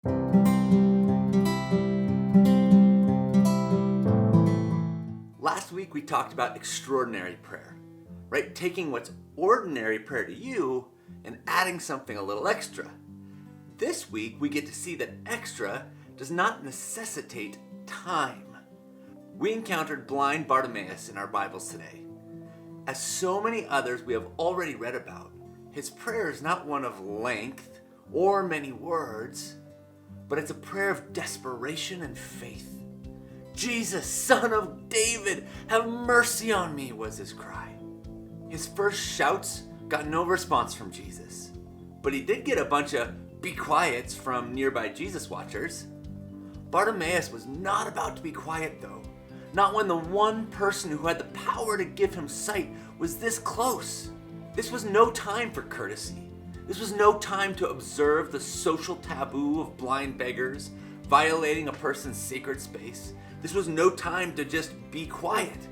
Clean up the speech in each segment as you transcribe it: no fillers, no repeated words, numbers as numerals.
Last week we talked about extraordinary prayer, right? Taking what's ordinary prayer to you and adding something a little extra. This week we get to see that extra does not necessitate time. We encountered blind Bartimaeus in our Bibles today. As so many others we have already read about, his prayer is not one of length or many words, but it's a prayer of desperation and faith. "Jesus, Son of David, have mercy on me," was his cry. His first shouts got no response from Jesus, but he did get a bunch of "be quiets" from nearby Jesus watchers. Bartimaeus was not about to be quiet though, not when the one person who had the power to give him sight was this close. This was no time for courtesy. This was no time to observe the social taboo of blind beggars violating a person's sacred space. This was no time to just be quiet.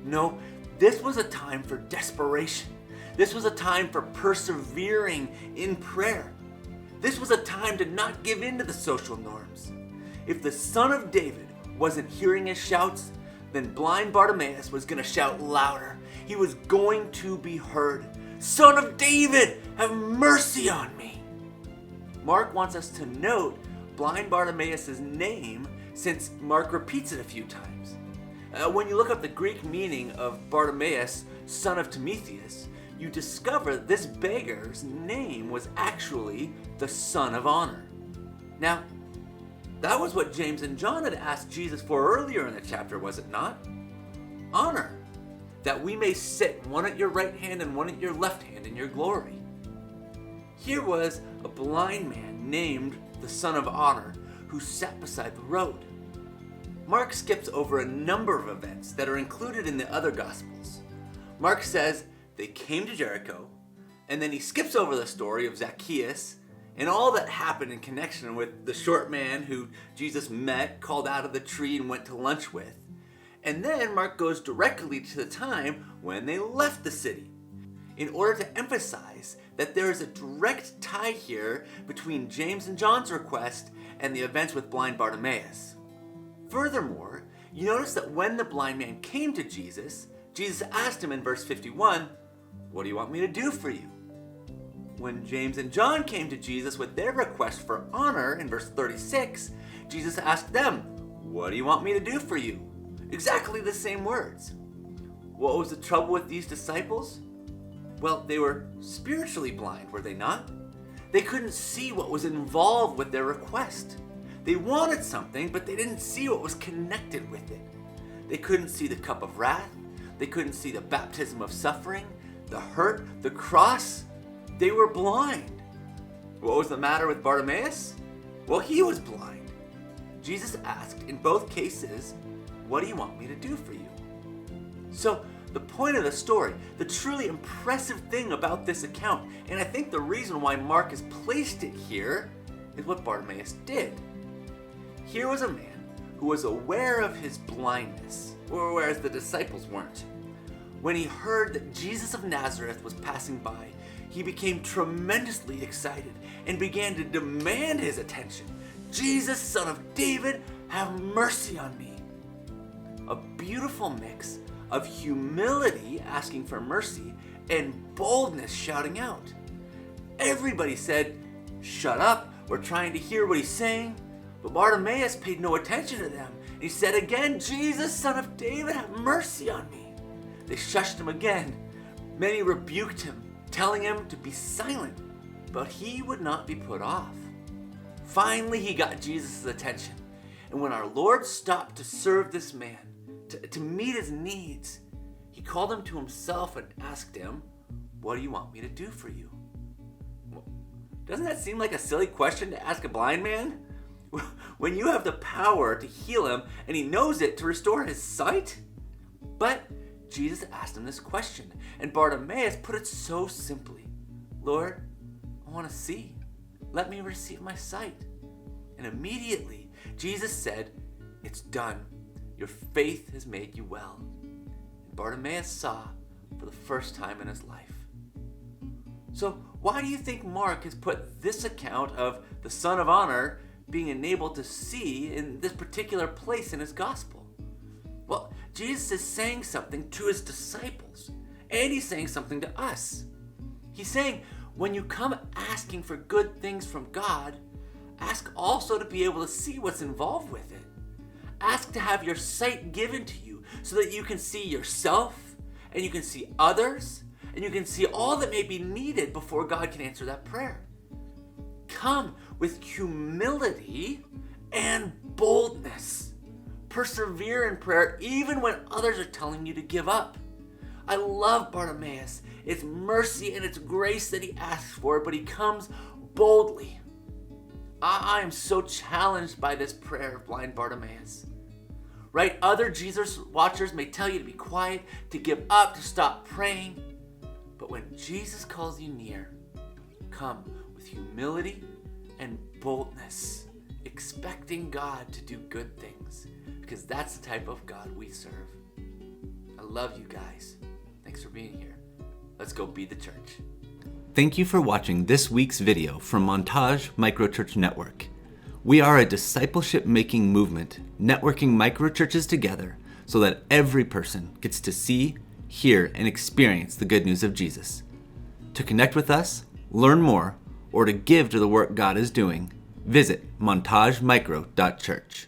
No, this was a time for desperation. This was a time for persevering in prayer. This was a time to not give in to the social norms. If the Son of David wasn't hearing his shouts, then blind Bartimaeus was going to shout louder. He was going to be heard. "Son of David, have mercy on me." Mark wants us to note blind Bartimaeus' name since Mark repeats it a few times. When you look up the Greek meaning of Bartimaeus, son of Timotheus, you discover this beggar's name was actually the Son of Honor. Now, that was what James and John had asked Jesus for earlier in the chapter, was it not? Honor, that we may sit one at your right hand and one at your left hand in your glory. Here was a blind man named the Son of Honor who sat beside the road. Mark skips over a number of events that are included in the other Gospels. Mark says they came to Jericho, and then he skips over the story of Zacchaeus and all that happened in connection with the short man who Jesus met, called out of the tree, and went to lunch with. And then Mark goes directly to the time when they left the city, in order to emphasize that there is a direct tie here between James and John's request and the events with blind Bartimaeus. Furthermore, you notice that when the blind man came to Jesus, Jesus asked him in verse 51, "What do you want me to do for you?" When James and John came to Jesus with their request for honor in verse 36, Jesus asked them, "What do you want me to do for you?" Exactly the same words. What was the trouble with these disciples? Well, they were spiritually blind, were they not? They couldn't see what was involved with their request. They wanted something, but they didn't see what was connected with it. They couldn't see the cup of wrath. They couldn't see the baptism of suffering, the hurt, the cross. They were blind. What was the matter with Bartimaeus? Well, he was blind. Jesus asked in both cases, "What do you want me to do for you?" So, the point of the story, the truly impressive thing about this account, and I think the reason why Mark has placed it here, is what Bartimaeus did. Here was a man who was aware of his blindness, whereas the disciples weren't. When he heard that Jesus of Nazareth was passing by, he became tremendously excited and began to demand his attention. "Jesus, Son of David, have mercy on me." A beautiful mix of humility asking for mercy and boldness shouting out. Everybody said, "Shut up, we're trying to hear what he's saying." But Bartimaeus paid no attention to them. He said again, "Jesus, Son of David, have mercy on me." They shushed him again. Many rebuked him, telling him to be silent, but he would not be put off. Finally, he got Jesus' attention. And when our Lord stopped to serve this man, to meet his needs, he called him to himself and asked him, "What do you want me to do for you?" Well, doesn't that seem like a silly question to ask a blind man? When you have the power to heal him and he knows it to restore his sight? But Jesus asked him this question, and Bartimaeus put it so simply. "Lord, I want to see. Let me receive my sight." And immediately Jesus said, "It's done. Your faith has made you well." And Bartimaeus saw for the first time in his life. So why do you think Mark has put this account of the Son of Honor being enabled to see in this particular place in his gospel? Well, Jesus is saying something to his disciples, and he's saying something to us. He's saying, when you come asking for good things from God, ask also to be able to see what's involved with it. Ask to have your sight given to you so that you can see yourself, and you can see others, and you can see all that may be needed before God can answer that prayer. Come with humility and boldness. Persevere in prayer even when others are telling you to give up. I love Bartimaeus. It's mercy and it's grace that he asks for, but he comes boldly. I am so challenged by this prayer of blind Bartimaeus. Right? Other Jesus watchers may tell you to be quiet, to give up, to stop praying. But when Jesus calls you near, come with humility and boldness, expecting God to do good things, because that's the type of God we serve. I love you guys. Thanks for being here. Let's go be the church. Thank you for watching this week's video from Montage Microchurch Network. We are a discipleship-making movement, networking microchurches together so that every person gets to see, hear, and experience the good news of Jesus. To connect with us, learn more, or to give to the work God is doing, visit montagemicro.church.